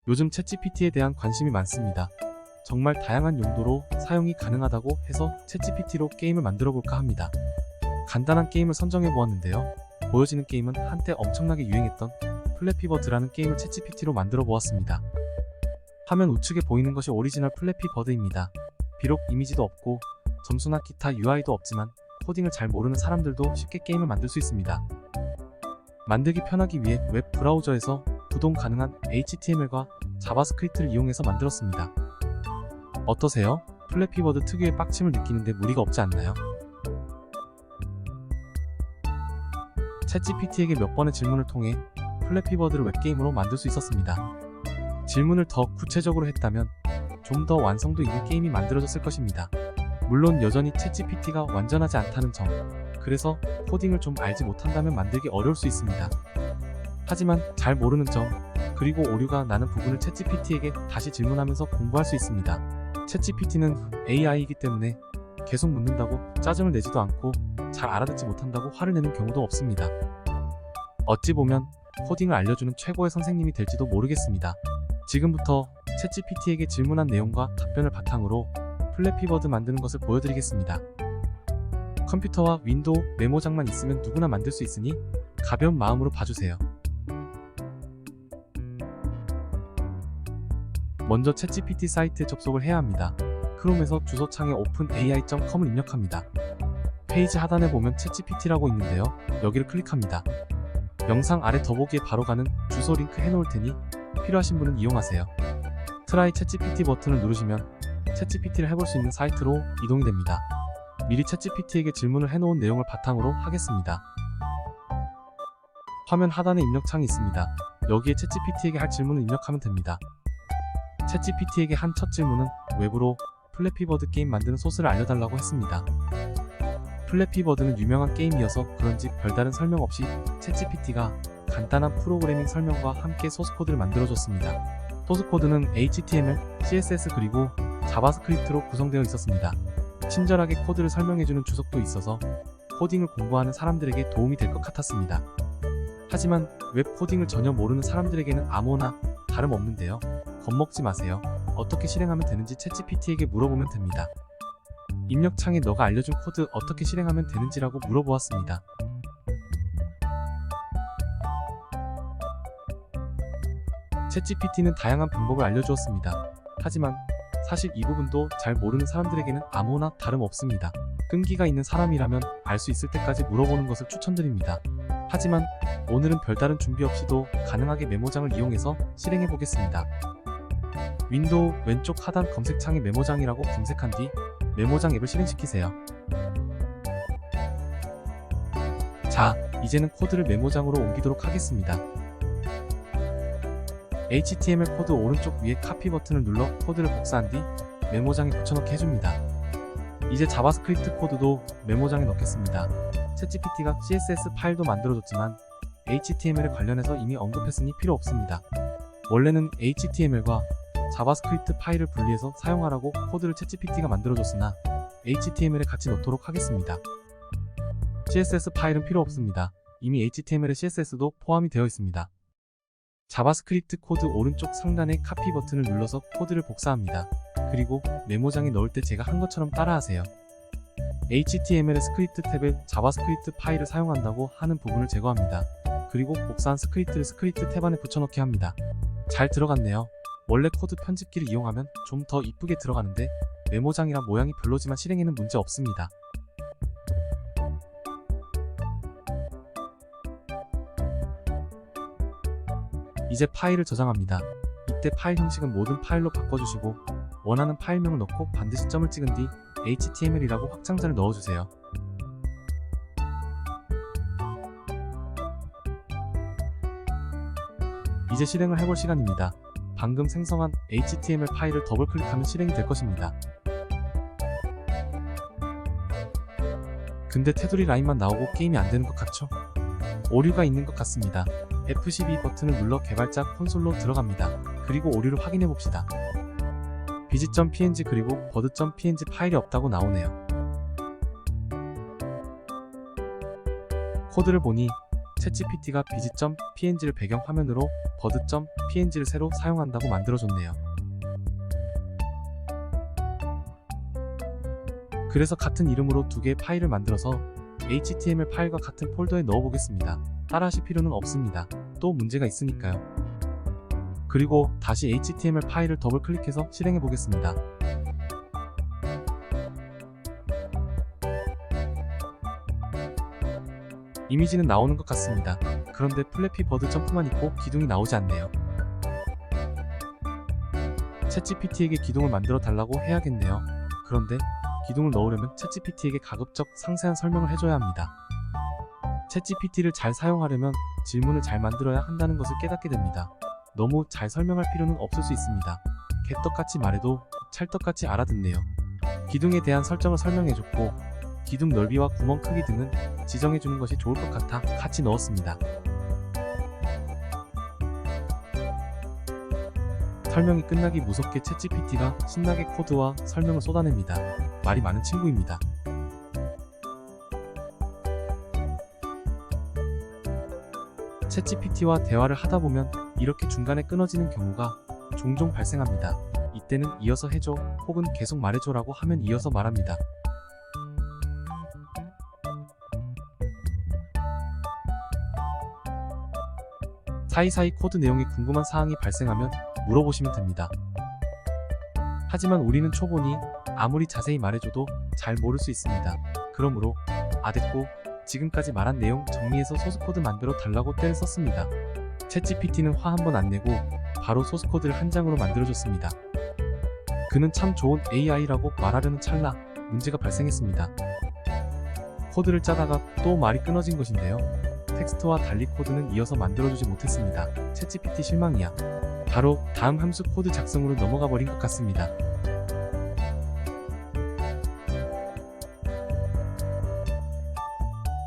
요즘 챗GPT에 대한 관심이 많습니다. 정말 다양한 용도로 사용이 가능하다고 해서 챗GPT로 게임을 만들어 볼까 합니다. 간단한 게임을 선정해 보았는데요. 보여지는 게임은 한때 엄청나게 유행했던 플래피 버드라는 게임을 챗GPT로 만들어 보았습니다. 화면 우측에 보이는 것이 오리지널 플래피 버드입니다. 비록 이미지도 없고 점수나 기타 UI도 없지만 코딩을 잘 모르는 사람들도 쉽게 게임을 만들 수 있습니다. 만들기 편하기 위해 웹 브라우저에서 구동 가능한 HTML과 자바스크립트를 이용해서 만들었습니다. 어떠세요? 플래피 버드 특유의 빡침을 느끼는데 무리가 없지 않나요? 챗GPT에게 몇 번의 질문을 통해 플래피 버드를 웹게임으로 만들 수 있었습니다. 질문을 더 구체적으로 했다면 좀 더 완성도 있는 게임이 만들어졌을 것입니다. 물론 여전히 챗GPT가 완전하지 않다는 점, 그래서 코딩을 좀 알지 못한다면 만들기 어려울 수 있습니다. 하지만 잘 모르는 점, 그리고 오류가 나는 부분을 챗GPT에게 다시 질문하면서 공부할 수 있습니다. 챗GPT는 AI이기 때문에 계속 묻는다고 짜증을 내지도 않고 잘 알아듣지 못한다고 화를 내는 경우도 없습니다. 어찌 보면 코딩을 알려주는 최고의 선생님이 될지도 모르겠습니다. 지금부터 챗GPT에게 질문한 내용과 답변을 바탕으로 플래피 버드 만드는 것을 보여드리겠습니다. 컴퓨터와 윈도우 메모장만 있으면 누구나 만들 수 있으니 가벼운 마음으로 봐주세요. 먼저 챗GPT 사이트에 접속을 해야 합니다. 크롬에서 주소창에 openai.com을 입력합니다. 페이지 하단에 보면 챗GPT라고 있는데요. 여기를 클릭합니다. 영상 아래 더보기에 바로 가는 주소 링크 해놓을 테니 필요하신 분은 이용하세요. 트라이 챗GPT 버튼을 누르시면 챗GPT를 해볼 수 있는 사이트로 이동이 됩니다. 미리 챗GPT에게 질문을 해놓은 내용을 바탕으로 하겠습니다. 화면 하단에 입력창이 있습니다. 여기에 챗GPT에게 할 질문을 입력하면 됩니다. 챗GPT에게 한 첫 질문은 웹으로 플래피 버드 게임 만드는 소스를 알려달라고 했습니다. 플래피 버드는 유명한 게임이어서 그런지 별다른 설명 없이 챗GPT가 간단한 프로그래밍 설명과 함께 소스코드를 만들어줬습니다. 소스코드는 HTML, CSS 그리고 자바스크립트로 구성되어 있었습니다. 친절하게 코드를 설명해주는 주석도 있어서 코딩을 공부하는 사람들에게 도움이 될 것 같았습니다. 하지만 웹 코딩을 전혀 모르는 사람들에게는 아무나 다름없는데요. 겁먹지 마세요. 어떻게 실행하면 되는지 챗GPT에게 물어보면 됩니다. 입력창에 너가 알려준 코드 어떻게 실행하면 되는지라고 물어보았습니다. 챗GPT는 다양한 방법을 알려주었습니다. 하지만 사실 이 부분도 잘 모르는 사람들에게는 아무나 다름없습니다. 끈기가 있는 사람이라면 알 수 있을 때까지 물어보는 것을 추천드립니다. 하지만 오늘은 별다른 준비 없이도 가능하게 메모장을 이용해서 실행해 보겠습니다. 윈도우 왼쪽 하단 검색창에 메모장이라고 검색한 뒤 메모장 앱을 실행시키세요. 자, 이제는 코드를 메모장으로 옮기도록 하겠습니다. HTML 코드 오른쪽 위에 카피 버튼을 눌러 코드를 복사한 뒤 메모장에 붙여넣기 해줍니다. 이제 자바스크립트 코드도 메모장에 넣겠습니다. 챗GPT가 CSS 파일도 만들어줬지만 HTML에 관련해서 이미 언급했으니 필요 없습니다. 원래는 HTML과 자바스크립트 파일을 분리해서 사용하라고 코드를 챗GPT가 만들어줬으나 HTML에 같이 넣도록 하겠습니다. CSS 파일은 필요 없습니다. 이미 HTML에 CSS도 포함이 되어 있습니다. 자바스크립트 코드 오른쪽 상단의 카피 버튼을 눌러서 코드를 복사합니다. 그리고 메모장에 넣을 때 제가 한 것처럼 따라하세요. HTML의 스크립트 탭에 자바스크립트 파일을 사용한다고 하는 부분을 제거합니다. 그리고 복사한 스크립트를 스크립트 탭 안에 붙여넣기 합니다. 잘 들어갔네요. 원래 코드 편집기를 이용하면 좀 더 이쁘게 들어가는데 메모장이라 모양이 별로지만 실행에는 문제 없습니다. 이제 파일을 저장합니다. 이때 파일 형식은 모든 파일로 바꿔주시고 원하는 파일명을 넣고 반드시 점을 찍은 뒤 HTML이라고 확장자를 넣어주세요. 이제 실행을 해볼 시간입니다. 방금 생성한 HTML 파일을 더블 클릭하면 실행이 될 것입니다. 근데 테두리 라인만 나오고 게임이 안 되는 것 같죠? 오류가 있는 것 같습니다. F12 버튼을 눌러 개발자 콘솔로 들어갑니다. 그리고 오류를 확인해 봅시다. bg.png 그리고 bird.png 파일이 없다고 나오네요. 코드를 보니 챗GPT가 bg.png를 배경 화면으로 bird.png를 새로 사용한다고 만들어줬네요. 그래서 같은 이름으로 두 개의 파일을 만들어서 HTML 파일과 같은 폴더에 넣어보겠습니다. 따라하실 필요는 없습니다. 또 문제가 있으니까요. 그리고 다시 HTML 파일을 더블 클릭해서 실행해 보겠습니다. 이미지는 나오는 것 같습니다. 그런데 플래피 버드 점프만 있고 기둥이 나오지 않네요. 챗GPT에게 기둥을 만들어 달라고 해야겠네요. 그런데 기둥을 넣으려면 챗GPT에게 가급적 상세한 설명을 해줘야 합니다. 챗GPT를 잘 사용하려면 질문을 잘 만들어야 한다는 것을 깨닫게 됩니다. 너무 잘 설명할 필요는 없을 수 있습니다. 개떡같이 말해도 찰떡같이 알아듣네요. 기둥에 대한 설정을 설명해줬고 기둥 넓이와 구멍 크기 등은 지정해주는 것이 좋을 것 같아 같이 넣었습니다. 설명이 끝나기 무섭게 챗GPT가 신나게 코드와 설명을 쏟아냅니다. 말이 많은 친구입니다. 챗GPT와 대화를 하다 보면 이렇게 중간에 끊어지는 경우가 종종 발생합니다. 이때는 이어서 해줘 혹은 계속 말해줘라고 하면 이어서 말합니다. 사이사이 코드 내용이 궁금한 사항이 발생하면 물어보시면 됩니다. 하지만 우리는 초보니 아무리 자세히 말해줘도 잘 모를 수 있습니다. 그러므로 됐고 지금까지 말한 내용 정리해서 소스코드 만들어 달라고 떼를 썼습니다. 챗GPT는 화 한 번 안 내고 바로 소스코드를 한 장으로 만들어줬습니다. 그는 참 좋은 AI라고 말하려는 찰나 문제가 발생했습니다. 코드를 짜다가 또 말이 끊어진 것인데요. 텍스트와 달리 코드는 이어서 만들어주지 못했습니다. 챗GPT 실망이야. 바로 다음 함수 코드 작성으로 넘어가 버린 것 같습니다.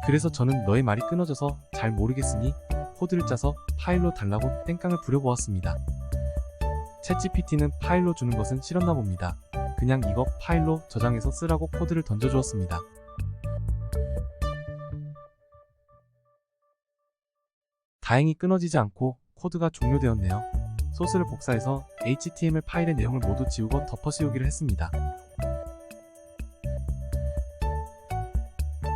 그래서 저는 너의 말이 끊어져서 잘 모르겠으니 코드를 짜서 파일로 달라고 땡깡을 부려보았습니다. 챗GPT는 파일로 주는 것은 싫었나 봅니다. 그냥 이거 파일로 저장해서 쓰라고 코드를 던져주었습니다. 다행히 끊어지지 않고 코드가 종료되었네요. 소스를 복사해서 HTML 파일의 내용을 모두 지우고 덮어 씌우기를 했습니다.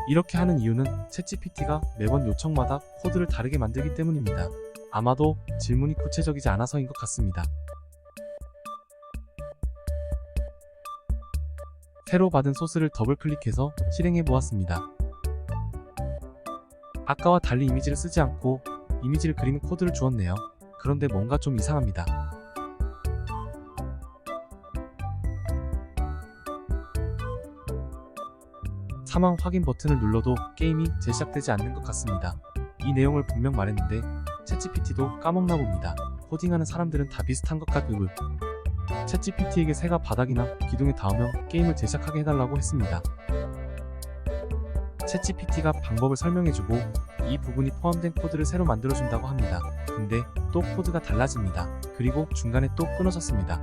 이렇게 하는 이유는 챗GPT가 매번 요청마다 코드를 다르게 만들기 때문입니다. 아마도 질문이 구체적이지 않아서인 것 같습니다. 새로 받은 소스를 더블 클릭해서 실행해 보았습니다. 아까와 달리 이미지를 쓰지 않고 이미지를 그리는 코드를 주었네요. 그런데 뭔가 좀 이상합니다. 사망 확인 버튼을 눌러도 게임이 재시작되지 않는 것 같습니다. 이 내용을 분명 말했는데 챗GPT도 까먹나 봅니다. 코딩하는 사람들은 다 비슷한 것 같으브. 챗GPT에게 새가 바닥이나 기둥에 닿으면 게임을 재시작하게 해달라고 했습니다. 챗GPT가 방법을 설명해주고 이 부분이 포함된 코드를 새로 만들어준다고 합니다. 근데 또 코드가 달라집니다. 그리고 중간에 또 끊어졌습니다.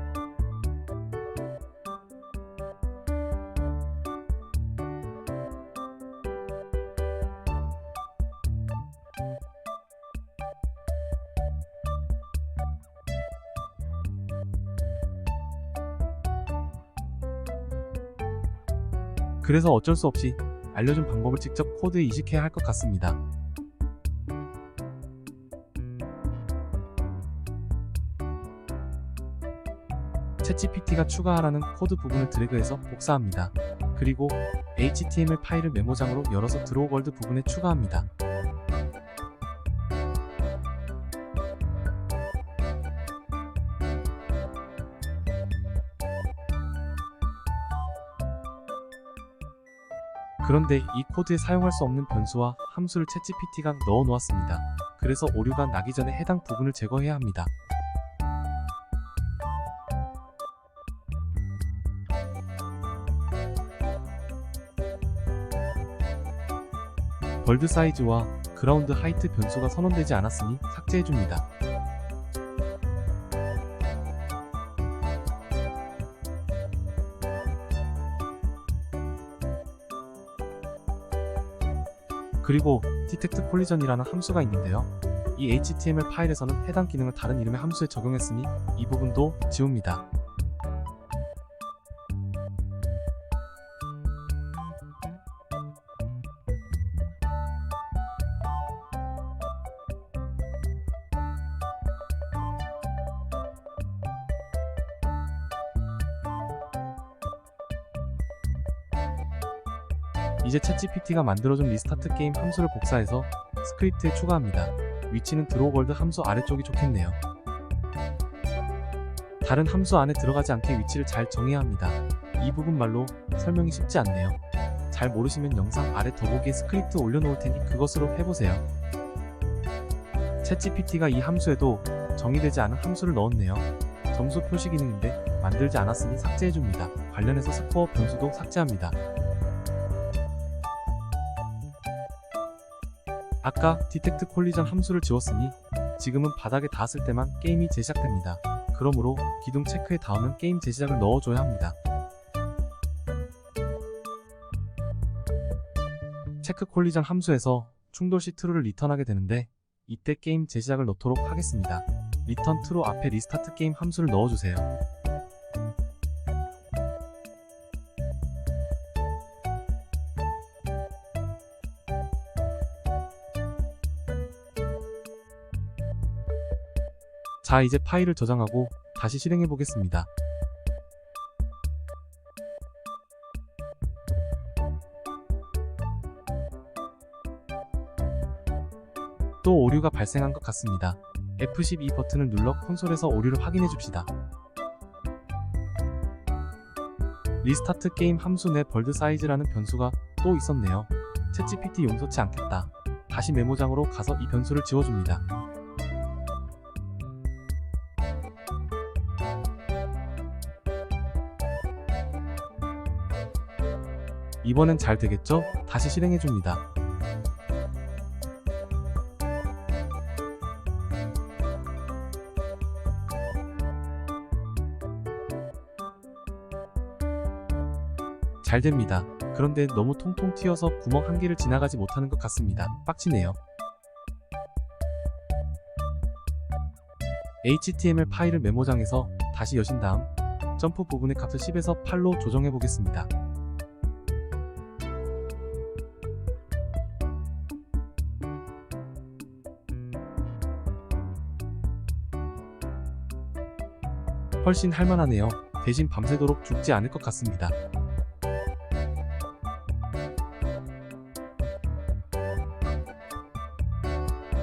그래서 어쩔 수 없이 알려준 방법을 직접 코드에 이식해야 할 것 같습니다. 챗GPT가 추가하라는 코드 부분을 드래그해서 복사합니다. 그리고 HTML 파일을 메모장으로 열어서 드로우 월드 부분에 추가합니다. 그런데 이 코드에 사용할 수 없는 변수와 함수를 챗GPT가 넣어 놓았습니다. 그래서 오류가 나기 전에 해당 부분을 제거해야 합니다. 벌드 사이즈와 그라운드 하이트 변수가 선언되지 않았으니 삭제해줍니다. 그리고 detect collision이라는 함수가 있는데요. 이 HTML 파일에서는 해당 기능을 다른 이름의 함수에 적용했으니 이 부분도 지웁니다. 이제 챗GPT가 만들어준 리스타트 게임 함수를 복사해서 스크립트에 추가합니다. 위치는 드로우월드 함수 아래쪽이 좋겠네요. 다른 함수 안에 들어가지 않게 위치를 잘 정해야 합니다. 이 부분 말로 설명이 쉽지 않네요. 잘 모르시면 영상 아래 더보기에 스크립트 올려놓을 테니 그것으로 해보세요. 챗GPT가 이 함수에도 정의되지 않은 함수를 넣었네요. 점수 표시 기능인데 만들지 않았으니 삭제해줍니다. 관련해서 스코어 변수도 삭제합니다. 아까 detect collision 함수를 지웠으니 지금은 바닥에 닿았을 때만 게임이 재시작됩니다. 그러므로 기둥 체크에 닿으면 게임 재시작을 넣어줘야 합니다. 체크 콜리전 함수에서 충돌 시 true를 리턴하게 되는데 이때 게임 재시작을 넣도록 하겠습니다. return true 앞에 리스타트 게임 함수를 넣어주세요. 자, 이제 파일을 저장하고 다시 실행해 보겠습니다. 또 오류가 발생한 것 같습니다. F12 버튼을 눌러 콘솔에서 오류를 확인해 줍시다. 리스타트 게임 함수 내 벌드 사이즈라는 변수가 또 있었네요. 챗GPT 용서치 않겠다. 다시 메모장으로 가서 이 변수를 지워줍니다. 이번엔 잘 되겠죠? 다시 실행해줍니다. 잘 됩니다. 그런데 너무 통통 튀어서 구멍 한 개를 지나가지 못하는 것 같습니다. 빡치네요. HTML 파일을 메모장에서 다시 여신 다음 점프 부분의 값을 10에서 8로 조정해 보겠습니다. 훨씬 할만하네요. 대신 밤새도록 죽지 않을 것 같습니다.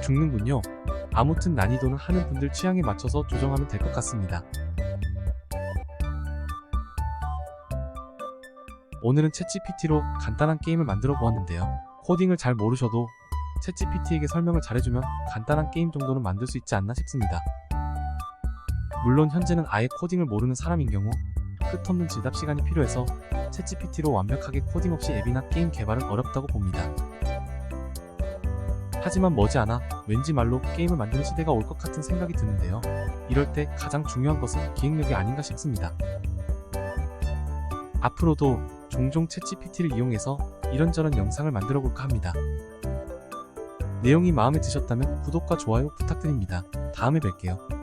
죽는군요. 아무튼 난이도는 하는 분들 취향에 맞춰서 조정하면 될 것 같습니다. 오늘은 챗GPT로 간단한 게임을 만들어 보았는데요. 코딩을 잘 모르셔도 챗GPT에게 설명을 잘해주면 간단한 게임 정도는 만들 수 있지 않나 싶습니다. 물론 현재는 아예 코딩을 모르는 사람인 경우 끝없는 질답 시간이 필요해서 챗GPT로 완벽하게 코딩 없이 앱이나 게임 개발은 어렵다고 봅니다. 하지만 머지않아 왠지 말로 게임을 만드는 시대가 올 것 같은 생각이 드는데요. 이럴 때 가장 중요한 것은 기획력이 아닌가 싶습니다. 앞으로도 종종 챗GPT를 이용해서 이런저런 영상을 만들어 볼까 합니다. 내용이 마음에 드셨다면 구독과 좋아요 부탁드립니다. 다음에 뵐게요.